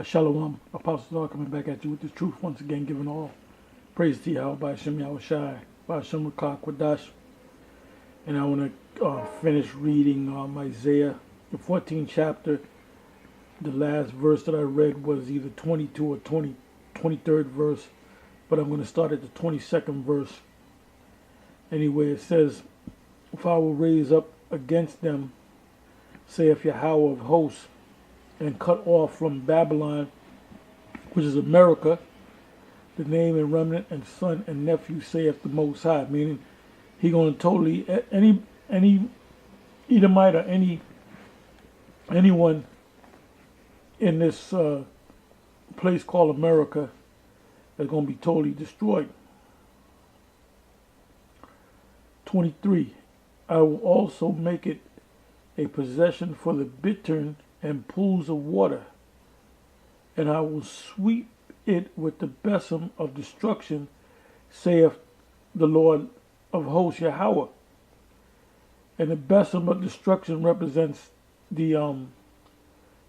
Shalom, Apostle Star coming back at you with the truth once again, giving all praise to Yahweh by Hashem Yahweh Shai, by Hashem Rakah Kwadash. And I want to finish reading Isaiah, the 14th chapter. The last verse that I read was either 22 or 23rd verse, but I'm going to start at the 22nd verse. Anyway, it says, if I will raise up against them, saith Yahweh of hosts, and cut off from Babylon, which is America, the name and remnant and son and nephew, saith the Most High. Meaning, he going to totally any Edomite or anyone in this place called America is going to be totally destroyed. 23. I will also make it a possession for the bittern and pools of water, and I will sweep it with the besom of destruction, saith the Lord of hosts Yahweh. And the besom of destruction represents the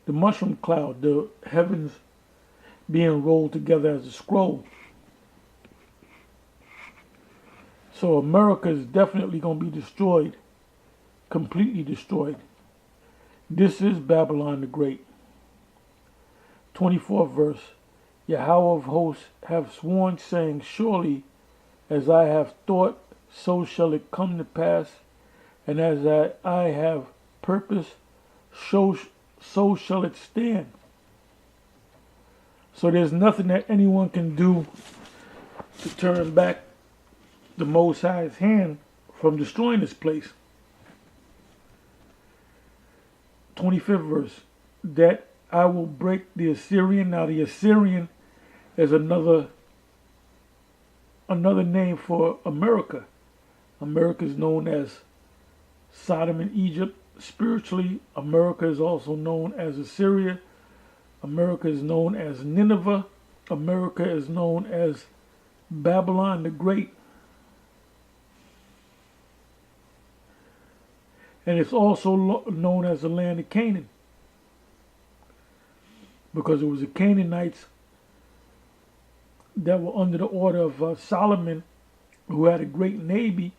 mushroom cloud, the heavens being rolled together as a scroll. So America is definitely going to be destroyed, completely destroyed. This is Babylon the Great. 24th verse. Yahweh of hosts have sworn, saying, surely as I have thought, so shall it come to pass, and as I have purposed, so shall it stand. So there's nothing that anyone can do to turn back the Most High's hand from destroying this place. 25th verse, that I will break the Assyrian. Now the Assyrian is another name for America. America is known as Sodom and Egypt. Spiritually, America is also known as Assyria. America is known as Nineveh. America is known as Babylon the Great. And it's also known as the land of Canaan, because it was the Canaanites that were under the order of Solomon, who had a great navy,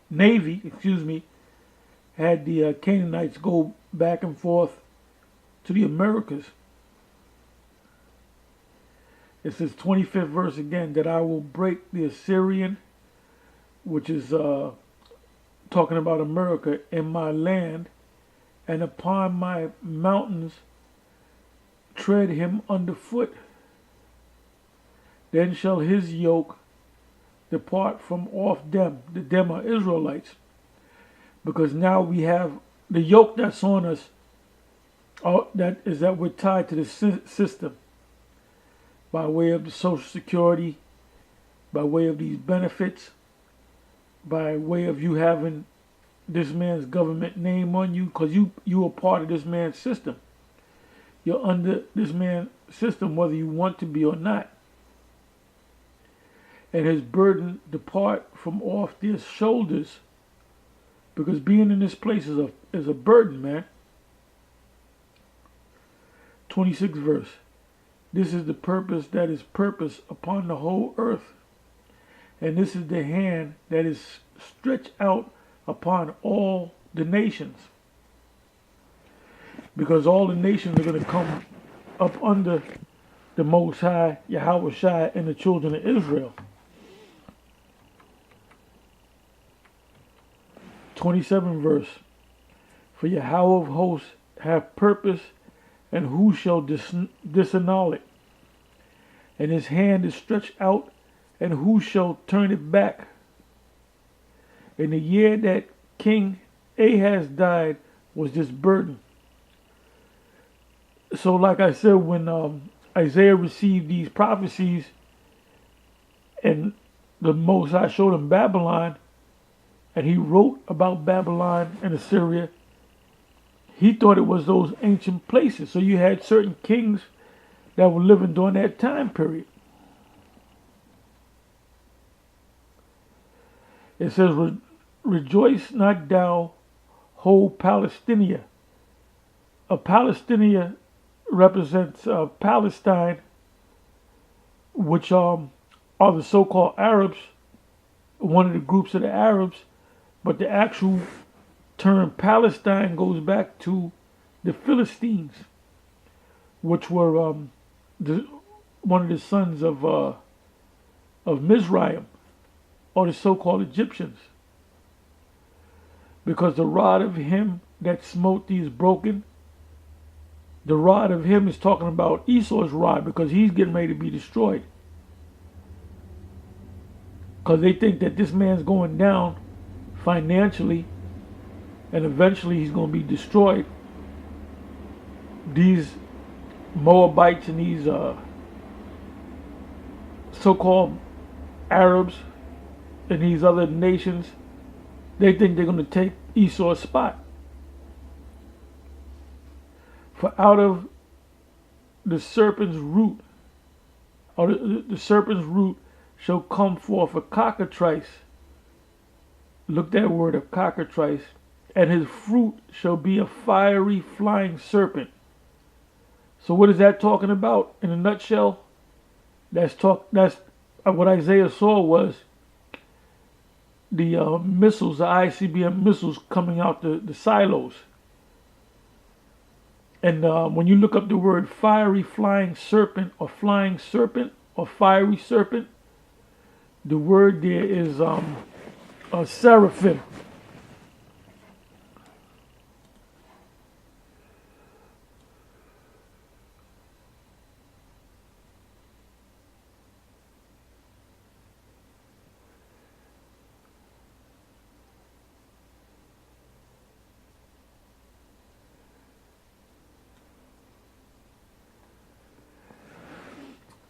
had the Canaanites go back and forth to the Americas. It says 25th verse again, that I will break the Assyrian, which is talking about America, in my land, and upon my mountains tread him underfoot. Then shall his yoke depart from off them. The them are Israelites. Because now we have the yoke that's on us, that we're tied to the system by way of the Social Security, by way of these benefits, by way of you having this man's government name on you, because you are part of this man's system. You're under this man's system whether you want to be or not. And his burden depart from off their shoulders, because being in this place is a burden, man. 26th verse. This is the purpose that is purpose upon the whole earth. And this is the hand that is stretched out upon all the nations. Because all the nations are going to come up under the Most High, Yahweh Shai, and the children of Israel. 27th verse. For Yahweh of hosts have purpose, and who shall disannul it? And his hand is stretched out, and who shall turn it back? In the year that King Ahaz died was this burden. So like I said, when Isaiah received these prophecies and the Most High showed him Babylon, and he wrote about Babylon and Assyria, he thought it was those ancient places. So you had certain kings that were living during that time period. It says, rejoice not thou, whole Palestina. A Palestina represents Palestine, which are the so-called Arabs, one of the groups of the Arabs, but the actual term Palestine goes back to the Philistines, which were one of the sons of Mizraim, or the so-called Egyptians, because the rod of him that smote thee is broken. The rod of him is talking about Esau's rod, because he's getting ready to be destroyed. Because they think that this man's going down financially, and eventually he's going to be destroyed. These Moabites and these so-called Arabs and these other nations, they think they're going to take Esau's spot. For out of the serpent's root, or the serpent's root shall come forth a cockatrice. Look that word of cockatrice. And his fruit shall be a fiery flying serpent. So what is that talking about in a nutshell? That's what Isaiah saw was the missiles, the ICBM missiles coming out the silos. And when you look up the word fiery flying serpent or fiery serpent, the word there is a seraphim.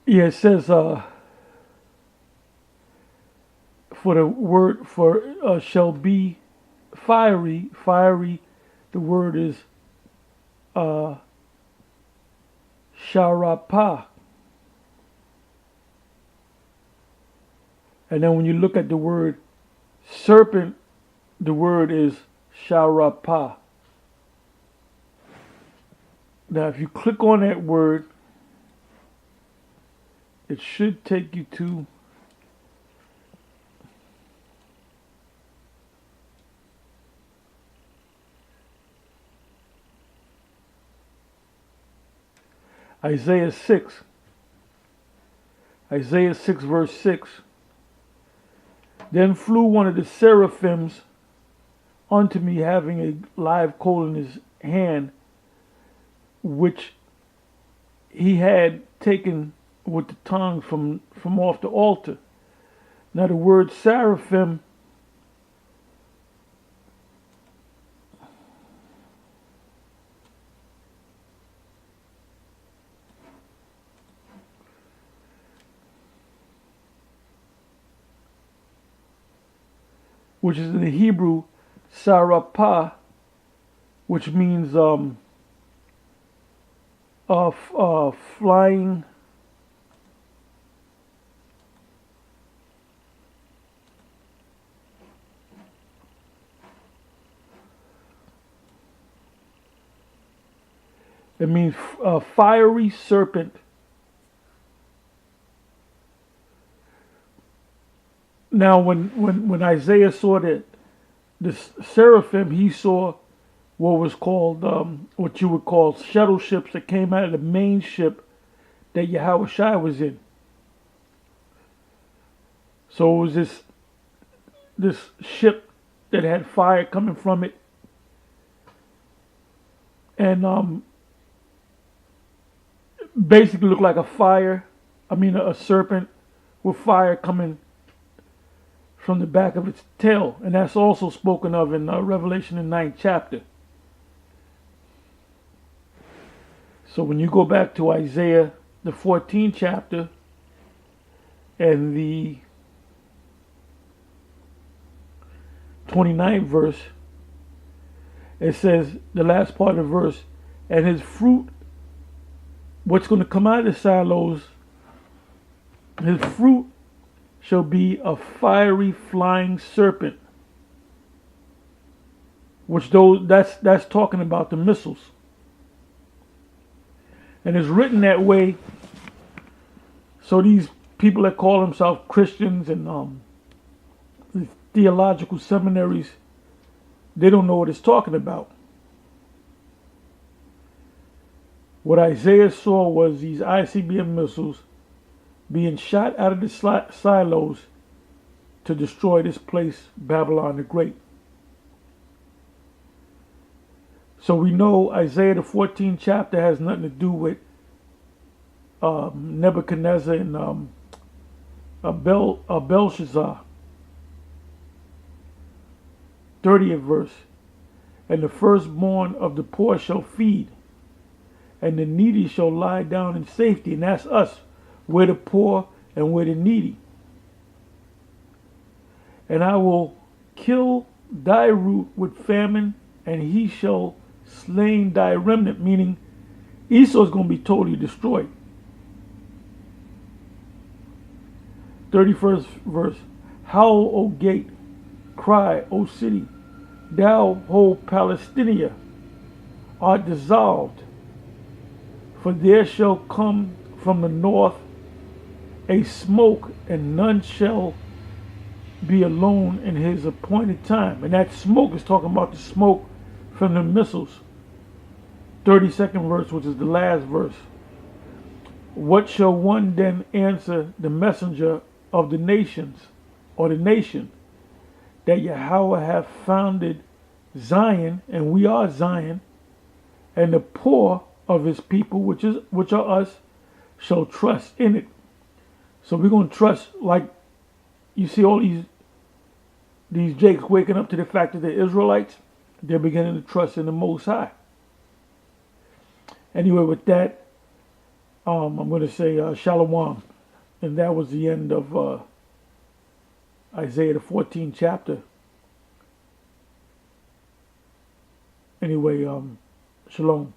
Yeah, it says for the word for shall be fiery. The word is sharapah. And then when you look at the word serpent, the word is sharapah. Now, if you click on that word, it should take you to Isaiah 6. Isaiah 6 verse 6. Then flew one of the seraphims unto me, having a live coal in his hand, which he had taken with the tongue from off the altar. Now the word seraphim which is in the Hebrew sarapah, which means flying. It means fiery serpent. Now, when Isaiah saw the seraphim, he saw what was called, what you would call shuttle ships that came out of the main ship that Yahweh Shai was in. So it was this ship that had fire coming from it, and basically looked like a serpent with fire coming from the back of its tail. And that's also spoken of in Revelation, the 9th chapter. So when you go back to Isaiah, the 14th chapter, and the 29th verse, it says, the last part of the verse, and his fruit, what's going to come out of the silos, his fruit shall be a fiery flying serpent. Which that's talking about the missiles. And it's written that way so these people that call themselves Christians and the theological seminaries, they don't know what it's talking about. What Isaiah saw was these ICBM missiles being shot out of the silos to destroy this place, Babylon the Great. So we know Isaiah the 14th chapter has nothing to do with Nebuchadnezzar and Belshazzar. 30th verse. And the firstborn of the poor shall feed, and the needy shall lie down in safety. And that's us. We're the poor and we're the needy. And I will kill thy root with famine, and he shall slain thy remnant, meaning Esau's going to be totally destroyed. 31st verse. Howl, O gate, cry, O city, thou whole Palestina art dissolved, for there shall come from the north a smoke, and none shall be alone in his appointed time. And that smoke is talking about the smoke from the missiles. 32nd verse, which is the last verse. What shall one then answer the messenger of the nations, or the nation, that Yahweh hath founded Zion, and we are Zion, and the poor of his people, which are us, shall trust in it. So we're going to trust, like you see all these jakes waking up to the fact that they're Israelites. They're beginning to trust in the Most High. Anyway, with that, I'm going to say Shalom. And that was the end of Isaiah the 14th chapter. Anyway, Shalom.